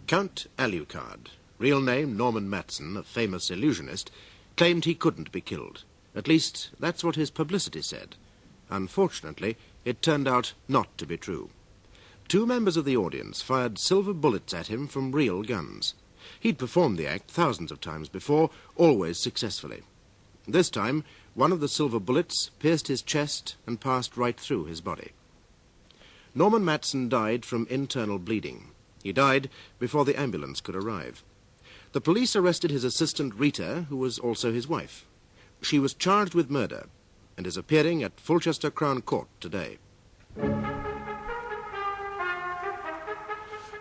Count Alucard, real name Norman Matson, a famous illusionist, claimed he couldn't be killed. At least, that's what his publicity said. Unfortunately, it turned out not to be true. 2 members of the audience fired silver bullets at him from real guns. He'd performed the act thousands of times before, always successfully. This time, one of the silver bullets pierced his chest and passed right through his body. Norman Matson died from internal bleeding. He died before the ambulance could arrive. The police arrested his assistant Rita, who was also his wife. She was charged with murder and is appearing at Fulchester Crown Court today.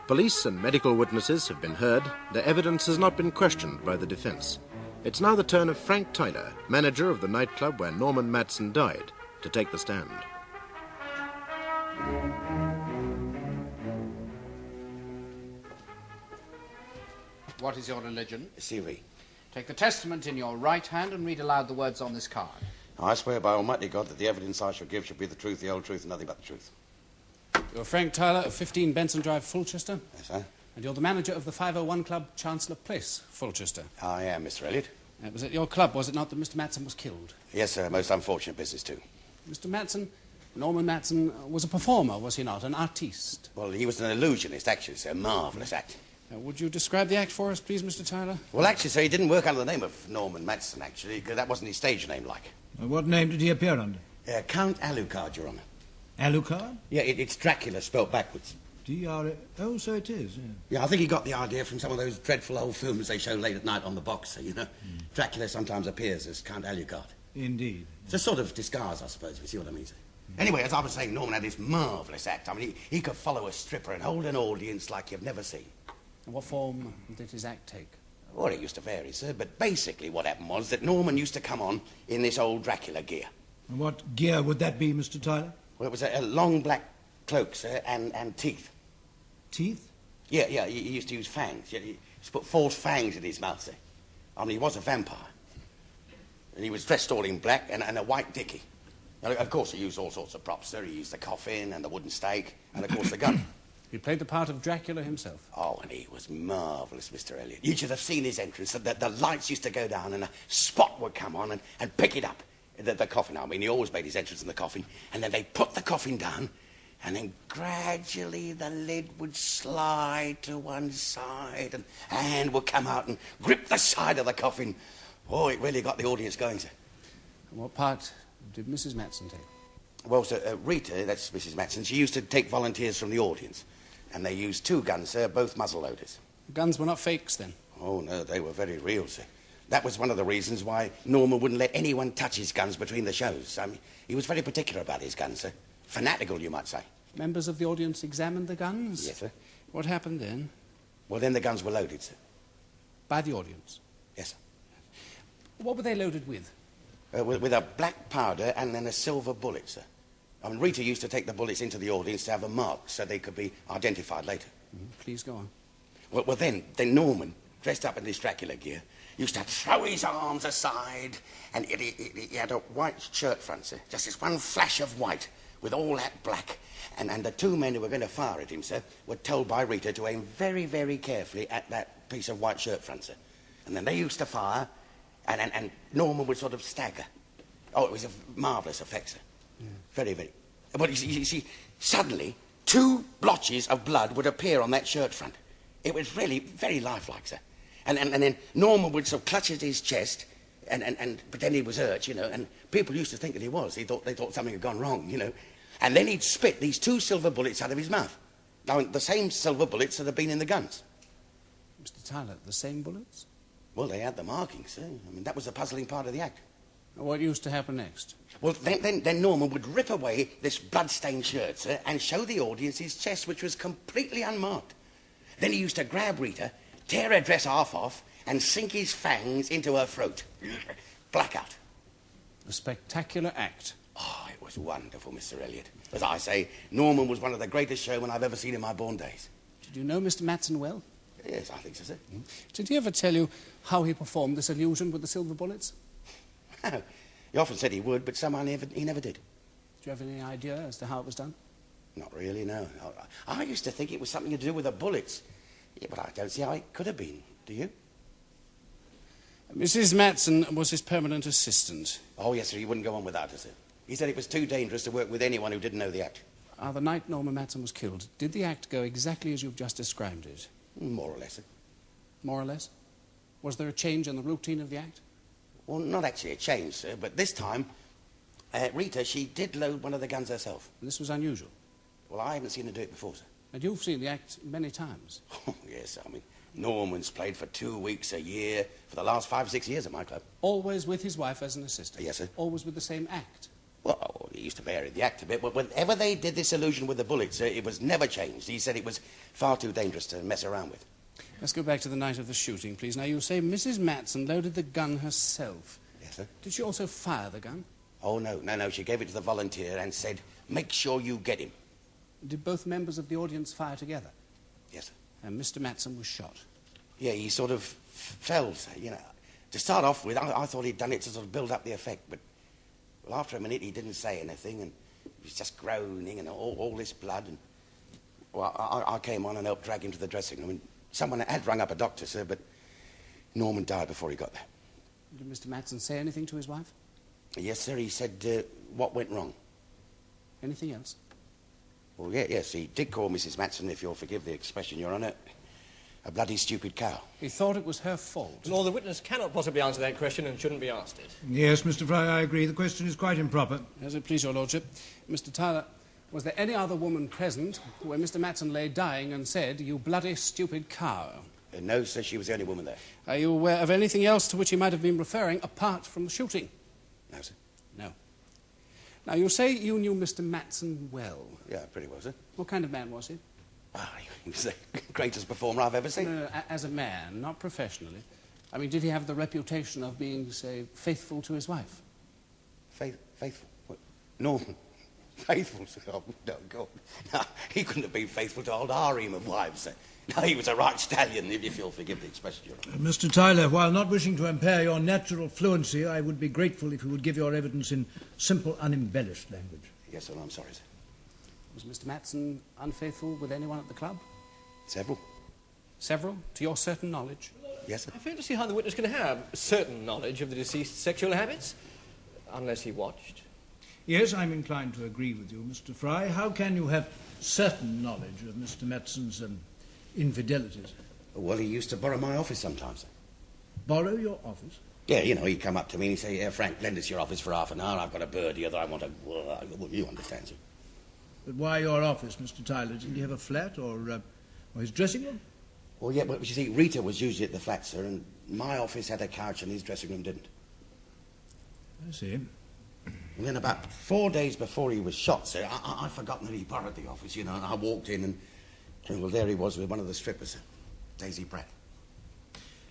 Police and medical witnesses have been heard. Their evidence has not been questioned by the defense. It's now the turn of Frank Tyler, manager of the nightclub where Norman Matson died, to take the stand. What is your religion? Siri. Take the testament in your right hand and read aloud the words on this card. I swear by Almighty God that the evidence I shall give shall be the truth, the whole truth, and nothing but the truth. You're Frank Tyler of 15 Benson Drive, Fulchester? Yes, sir. And you're the manager of the 501 Club, Chancellor Place, Fulchester? I am, Mr. Elliot. It was at your club, was it not, that Mr. Matson was killed? Yes, sir. Most unfortunate business, too. Mr. Matson, Norman Matson, was a performer, was he not? An artiste? Well, he was an illusionist, actually, sir. Marvellous act. Would you describe the act for us, please, Mr. Tyler? Well, actually, sir, he didn't work under the name of Norman Matson, actually, because that wasn't his stage name, like. What name did he appear under? Count Alucard, Your Honour. Alucard? Yeah, it's Dracula spelt backwards. D-R... Oh, so it is, yeah. Yeah, I think he got the idea from some of those dreadful old films they show late at night on the Boxer, you know. Dracula sometimes appears as Count Alucard. Indeed. It's a sort of disguise, I suppose, if you see what I mean, sir. Anyway, as I was saying, Norman had this marvellous act. I mean, he could follow a stripper and hold an audience like you've never seen. And what form did his act take? Well, it used to vary, sir, but basically what happened was that Norman used to come on in this old Dracula gear. And what gear would that be, Mr. Tyler? Well, it was a long black cloak, sir, and teeth. Teeth? Yeah, he used to use fangs. He used to put false fangs in his mouth, sir. I mean, he was a vampire. And he was dressed all in black and a white dickie. Now, of course, he used all sorts of props, sir. He used the coffin and the wooden stake and, of course, the gun. He played the part of Dracula himself. Oh, and he was marvellous, Mr. Elliot. You should have seen his entrance. The lights used to go down and a spot would come on and pick it up. The coffin, I mean, he always made his entrance in the coffin. And then they put the coffin down, and then gradually the lid would slide to one side, and a hand would come out and grip the side of the coffin. Oh, it really got the audience going, sir. And what part did Mrs. Matson take? Well, sir, Rita, that's Mrs. Matson, she used to take volunteers from the audience. And they used 2 guns, sir, both muzzle loaders. The guns were not fakes, then? Oh, no, they were very real, sir. That was one of the reasons why Norman wouldn't let anyone touch his guns between the shows. I mean, he was very particular about his guns, sir. Fanatical, you might say. Members of the audience examined the guns? Yes, sir. What happened then? Well, then the guns were loaded, sir. By the audience? Yes, sir. What were they loaded with? With a black powder and then a silver bullet, sir. I mean, Rita used to take the bullets into the audience to have a mark so they could be identified later. Please go on. Well, then Norman, dressed up in this Dracula gear, used to throw his arms aside, and he had a white shirt front, sir. Just this one flash of white with all that black. And the 2 men who were going to fire at him, sir, were told by Rita to aim very, very carefully at that piece of white shirt front, sir. And then they used to fire, and Norman would sort of stagger. Oh, it was a marvellous effect, sir. Yeah. Very, very. But you see, suddenly 2 blotches of blood would appear on that shirt front. It was really very lifelike, sir. And then Norman would sort of clutch at his chest and pretend he was hurt, you know, and people used to think that he was. They thought something had gone wrong, you know. And then he'd spit these 2 silver bullets out of his mouth. Now, the same silver bullets that had been in the guns. Mr. Tyler, the same bullets? Well, they had the markings, sir. I mean, that was the puzzling part of the act. What used to happen next? Well, then Norman would rip away this blood-stained shirt, sir, and show the audience his chest, which was completely unmarked. Then he used to grab Rita, tear her dress half off, and sink his fangs into her throat. Blackout. A spectacular act. Oh, it was wonderful, Mr. Elliot. As I say, Norman was one of the greatest showmen I've ever seen in my born days. Did you know Mr. Matson well? Yes, I think so, sir. Did he ever tell you how he performed this illusion with the silver bullets? Oh, he often said he would, but somehow he never did. Do you have any idea as to how it was done? Not really, no. I used to think it was something to do with the bullets. Yeah, but I don't see how it could have been. Do you? Mrs. Matson was his permanent assistant. Oh, yes, sir. He wouldn't go on without her, sir. He said it was too dangerous to work with anyone who didn't know the act. The night Norma Matson was killed, did the act go exactly as you've just described it? More or less, sir. More or less? Was there a change in the routine of the act? Well, not actually a change, sir, but this time, Rita, she did load one of the guns herself. This was unusual. Well, I haven't seen her do it before, sir. And you've seen the act many times. Oh, yes, I mean, Norman's played for 2 weeks a year for the last 5 or 6 years at my club. Always with his wife as an assistant? Yes, sir. Always with the same act? Well, he used to vary the act a bit, but whenever they did this illusion with the bullets, it was never changed. He said it was far too dangerous to mess around with. Let's go back to the night of the shooting, please. Now, you say Mrs. Matson loaded the gun herself. Yes, sir. Did she also fire the gun? Oh, no. She gave it to the volunteer and said, make sure you get him. Did both members of the audience fire together? Yes, sir. And Mr. Matson was shot? Yeah, he sort of fell, sir, you know. To start off with, I thought he'd done it to sort of build up the effect, but well, after a minute he didn't say anything, and he was just groaning and all this blood, and well, I came on and helped drag him to the dressing room, and someone had rung up a doctor, sir, but Norman died before he got there. Did Mr. Matson say anything to his wife? Yes, sir, he said what went wrong. Anything else? Well, yes, he did call Mrs. Matson, if you'll forgive the expression, Your Honour, a bloody stupid cow. He thought it was her fault. No, the witness cannot possibly answer that question and shouldn't be asked it. Yes, Mr. Fry, I agree. The question is quite improper. As it please your lordship. Mr. Tyler, was there any other woman present where Mr. Matson lay dying and said, "You bloody stupid cow"? No, sir, she was the only woman there. Are you aware of anything else to which he might have been referring apart from the shooting? No, sir. No. Now, you say you knew Mr. Matson well. Yeah, pretty well, sir. What kind of man was he? Ah, he was the greatest performer I've ever seen. No, as a man, not professionally. I mean, did he have the reputation of being, say, faithful to his wife? Faithful? What? Norman. Faithful? Oh, no, God. No, he couldn't have been faithful to old harem of wives, sir. No, he was a right stallion, if you'll forgive the expression, Your Honour. Mr. Tyler, while not wishing to impair your natural fluency, I would be grateful if you would give your evidence in simple, unembellished language. Yes, sir, I'm sorry, sir. Was Mr. Matson unfaithful with anyone at the club? Several? Several, to your certain knowledge? Yes, sir. I fail to see how the witness can have certain knowledge of the deceased's sexual habits, unless he watched. Yes, I'm inclined to agree with you, Mr. Fry. How can you have certain knowledge of Mr. Matson's infidelities? Well, he used to borrow my office sometimes, sir. Borrow your office? Yeah, you know, he'd come up to me and he'd say, Frank, lend us your office for half an hour. I've got a bird here that I want to... Well, you understand, sir. But why your office, Mr. Tyler? Did he have a flat or his dressing room? Well, yeah, but you see, Rita was usually at the flat, sir, and my office had a couch and his dressing room didn't. I see. And then about 4 days before he was shot, sir, I'd forgotten that he borrowed the office, you know, and I walked in and well, there he was with one of the strippers, sir, Daisy Pratt.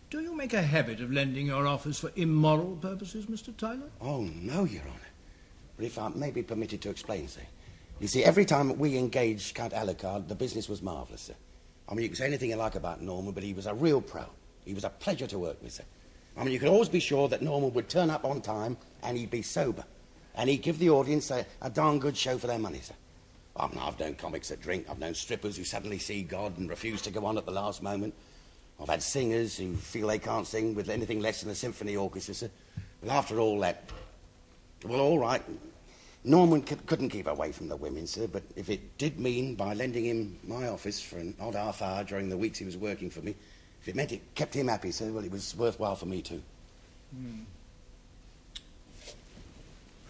Do you make a habit of lending your office for immoral purposes, Mr. Tyler? Oh, no, Your Honour. But if I may be permitted to explain, sir. You see, every time we engaged Count Alucard, the business was marvellous, sir. I mean, you can say anything you like about Norman, but he was a real pro. He was a pleasure to work with, sir. I mean, you could always be sure that Norman would turn up on time and he'd be sober. And he'd give the audience a darn good show for their money, sir. I mean, I've known comics that drink. I've known strippers who suddenly see God and refuse to go on at the last moment. I've had singers who feel they can't sing with anything less than a symphony orchestra, sir. But after all that, well, all right. Norman couldn't keep away from the women, sir, but if it did mean by lending him my office for an odd half hour during the weeks he was working for me, if it meant it kept him happy, sir, well, it was worthwhile for me too.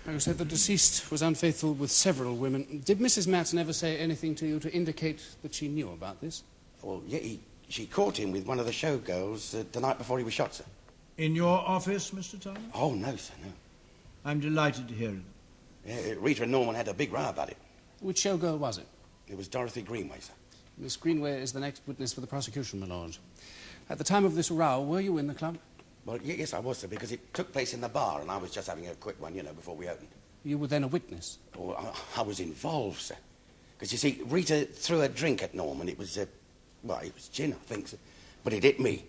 You said the deceased was unfaithful with several women. Did Mrs. Matson ever say anything to you to indicate that she knew about this? Well, yeah, she caught him with one of the showgirls the night before he was shot, sir. In your office, Mr. Tyler? Oh, no, sir, no. I'm delighted to hear it. Yeah, Rita and Norman had a big row about it. Which showgirl was it? It was Dorothy Greenway, sir. Miss Greenway is the next witness for the prosecution, my lord. At the time of this row, were you in the club? Well, yes, I was, sir, because it took place in the bar, and I was just having a quick one, you know, before we opened. You were then a witness? Oh, I was involved, sir. Because, you see, Rita threw a drink at Norman. It was, well, it was gin, I think, sir. But it hit me.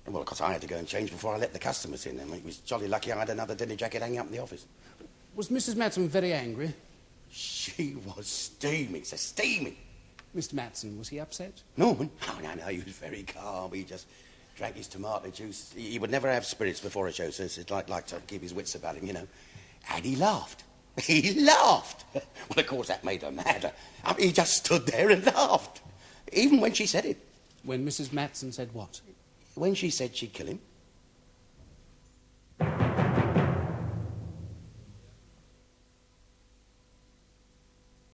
And, well, of course, I had to go and change before I let the customers in. I mean, it was jolly lucky I had another dinner jacket hanging up in the office. Was Mrs. Matson very angry? She was steaming, sir, steaming. Mr. Matson, was he upset? Norman? Oh, no, he was very calm. He just drank his tomato juice. He would never have spirits before a show, so it's like to keep his wits about him, you know. And he laughed. He laughed. Well, of course, that made her madder. I mean, he just stood there and laughed, even when she said it. When Mrs. Matson said what? When she said she'd kill him.